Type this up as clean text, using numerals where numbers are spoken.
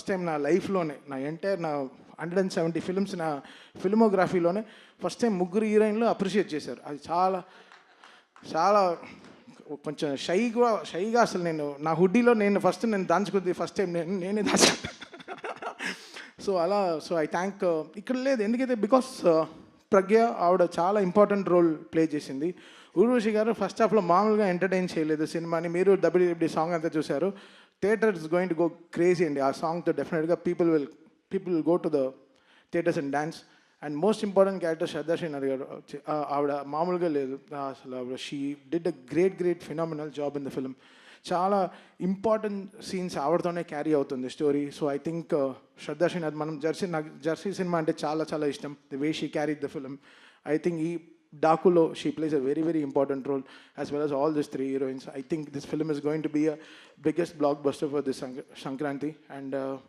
First time నా లైఫ్లోనే, నా entire నా 170 ఫిల్మ్స్ నా ఫిల్మోగ్రఫీలోనే ఫస్ట్ టైం ముగ్గురు హీరోయిన్లు అప్రిషియేట్ చేశారు. అది చాలా చాలా కొంచెం షైగా అసలు నేను నా హుడ్డీలో నేను దాచుకుంది ఫస్ట్ టైం నేనే దాచుకుంటాను. సో ఐ థ్యాంక్ ఇక్కడ లేదు ఎందుకైతే బికాస్ ప్రజ్ఞ ఆవిడ చాలా ఇంపార్టెంట్ రోల్ ప్లే చేసింది. ఊర్వశి గారు ఫస్ట్ హాఫ్లో మామూలుగా ఎంటర్టైన్ చేయలేదు సినిమాని. మీరు డబ్ల్యూడబ్ల్యూ సాంగ్ అంతా చూశారు. Theatre is going to go crazy అండి. ఆ సాంగ్తో డెఫినెట్గా people will go to the theatres and dance. And most important character Shraddha Srinath గారు. ఆవిడ మామూలుగా లేదు అసలు. ఆవిడ she did a great phenomenal job in the film. చాలా ఇంపార్టెంట్ సీన్స్ ఆవిడతోనే క్యారీ అవుతుంది story. So I think Shraddha Srinath, నాకు జెర్సీ సినిమా అంటే చాలా ఇష్టం. The way she carried the film. I think ఈ డాకులో she plays a very important role as well as all these 3 heroines. I think this film is going to be a biggest blockbuster for this Sankranti. And